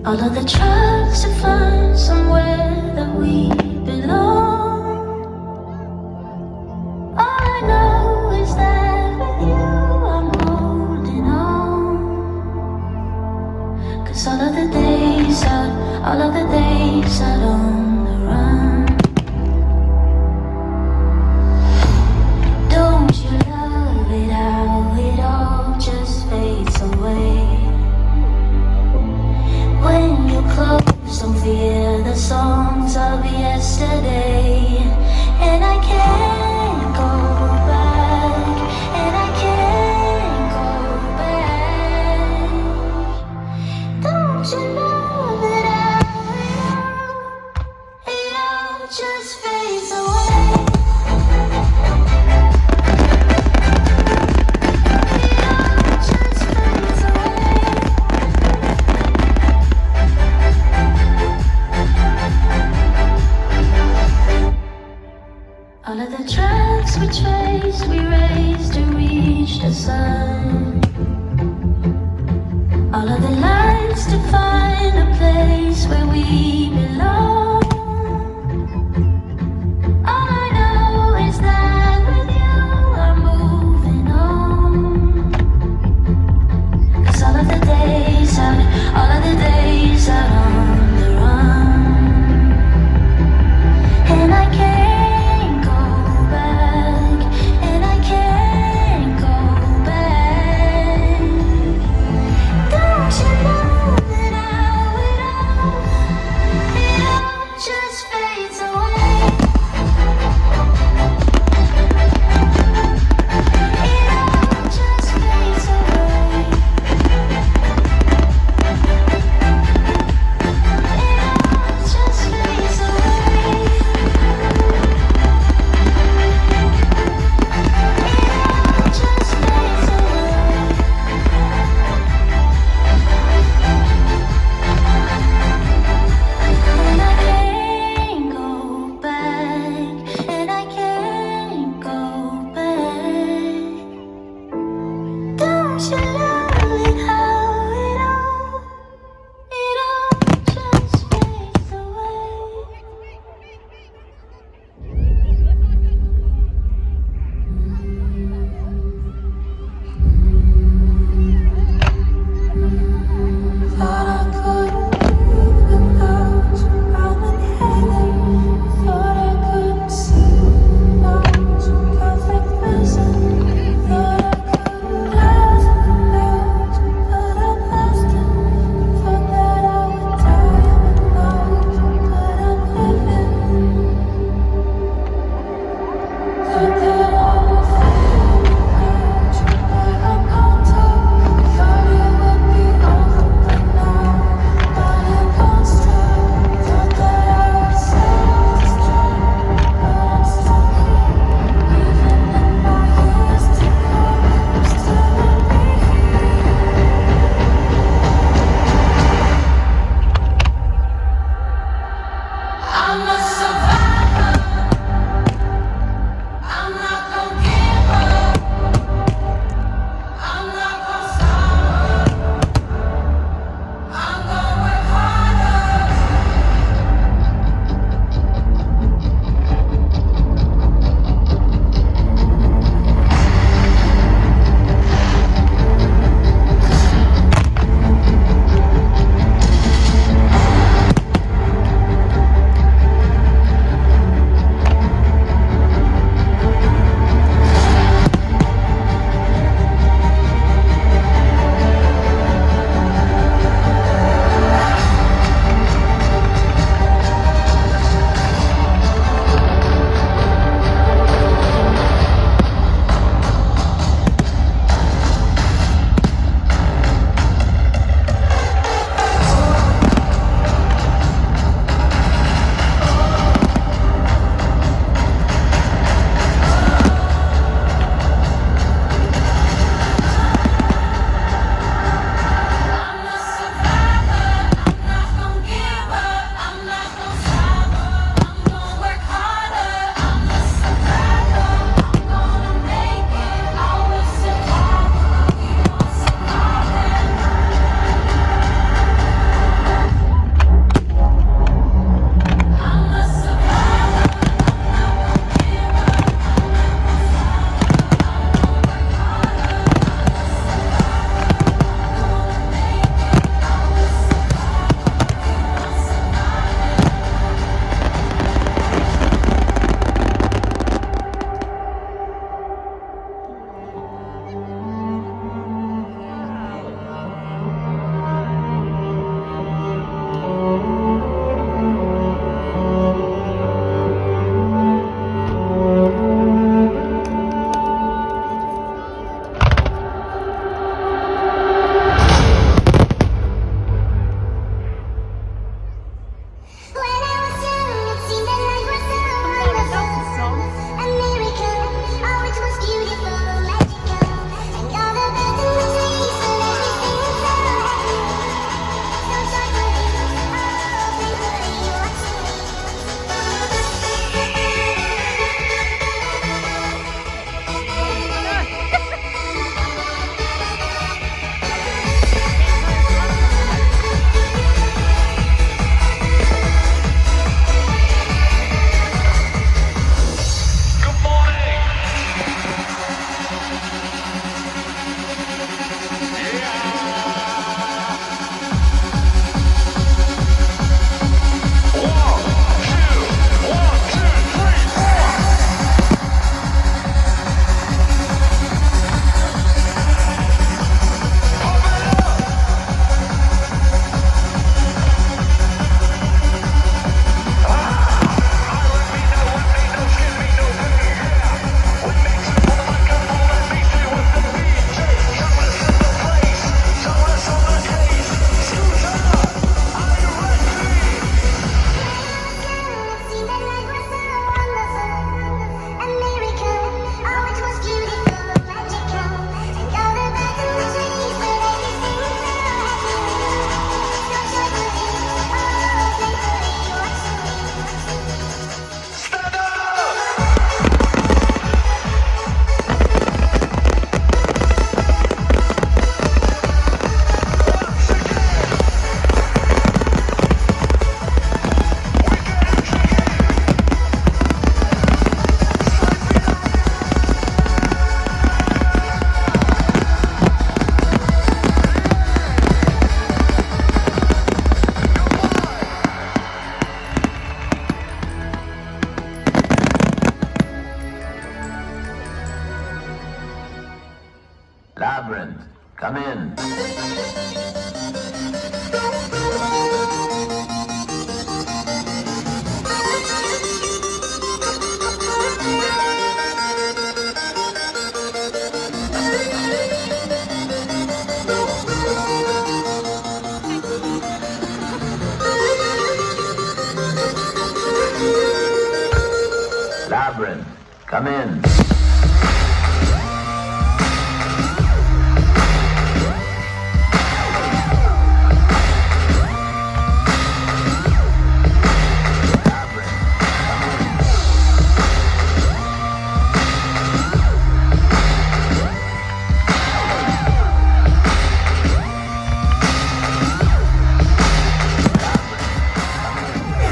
All of the tries to find somewhere that we belong. All I know is that with you I'm holding on. 'Cause all of the days out on the run. Don't you love it how it all just fades away? When you close, don't fear the songs of yesterday. And I can't go back, and I can't go back. Don't you know that it all just fades away? All of the tracks we traced, we raced to reach the sun. All of the lights to find a place where we belong. All I know is that with you I'm moving on. 'Cause all of the days out on the run. And I can't go back, and I can't go back. Don't you know that it all just fades away? It all just fades away. It all just fades away. in. Labyrinth, come in.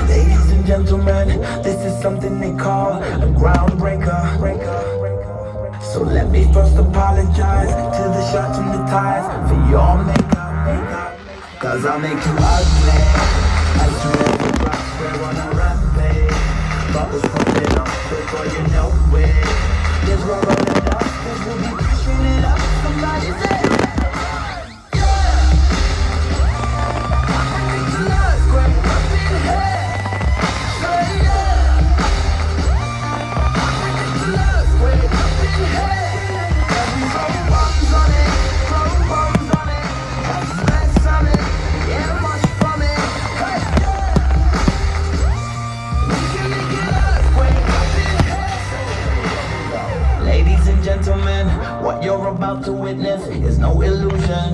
Ladies and gentlemen, this is something they call a groundbreaker. So let me first apologize to the shirts and the ties for your makeup. Cause I'll make you ugly as soon as you cross, we're on a rampage. Bubbles popping up before you know it. There's rubber and dust, cause we'll be pushing it up. Somebody say ladies and gentlemen, what you're about to witness is no illusion.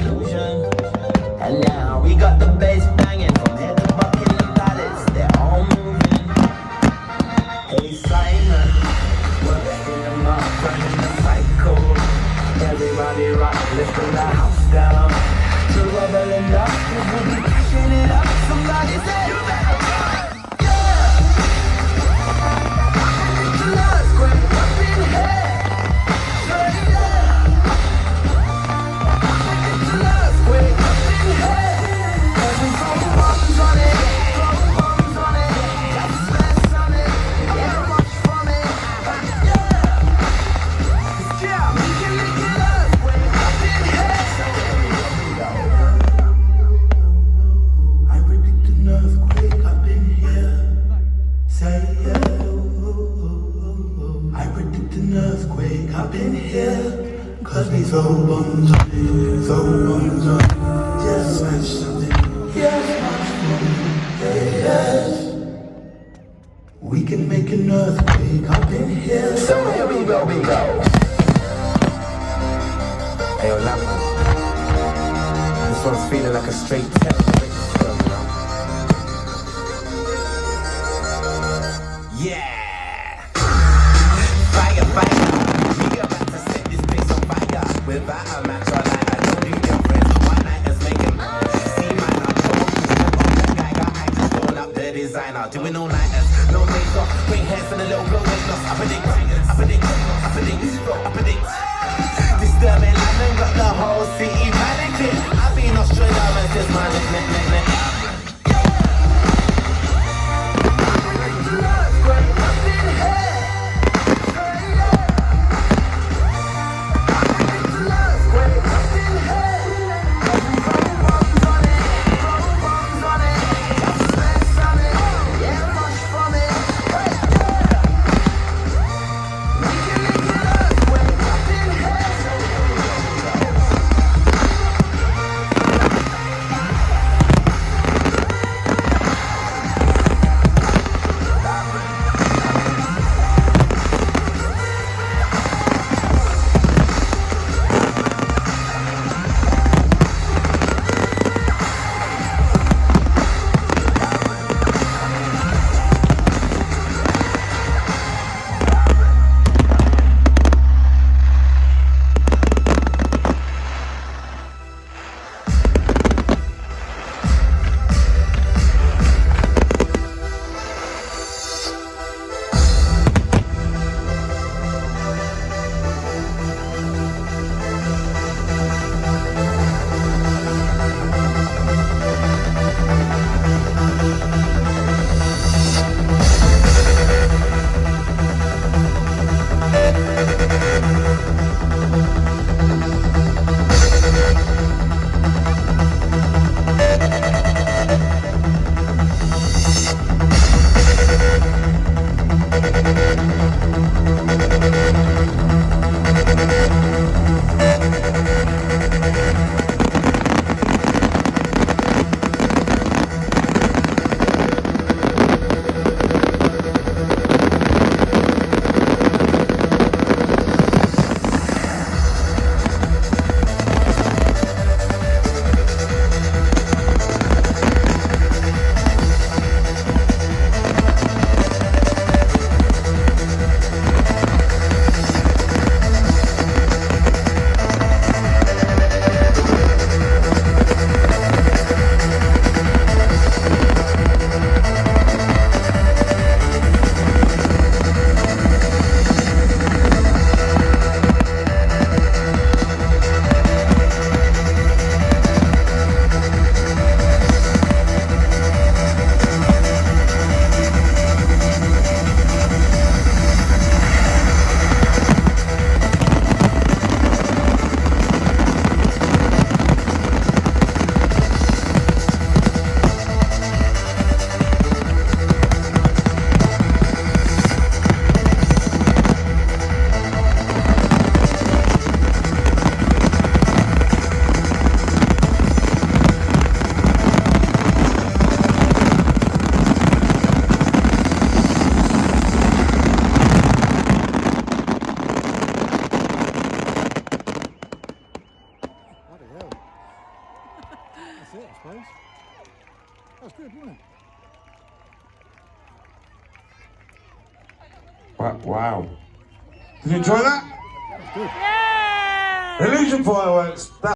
And now we got the bass banging from head to Buckingham Palace. They're all moving. Hey Simon, working them up, turning the cycle. Everybody rock, lifting the house down. To rubble and dust, cause we'll be pushing it up. Somebody say you better run. Let's go up in here. Cause we throw bombs on it, just smash something, yes. We can make an earthquake up in here. So here we go. Hey, yo, Lapa, this one's feeling like a straight terrorist film, you know? Yeah! Fire. Without a match or light, I don't need your friends. One night is making see mine up. That guy got actors going up the designer. Doing all nighters, no days off. Green hairs and a little blow weight loss. I predict. Disturbing London got the whole city panicking. I've been Australia since my neck. That's it, I suppose. That's good, wasn't it? Wow. Did you enjoy that? That's good. Illusion fireworks.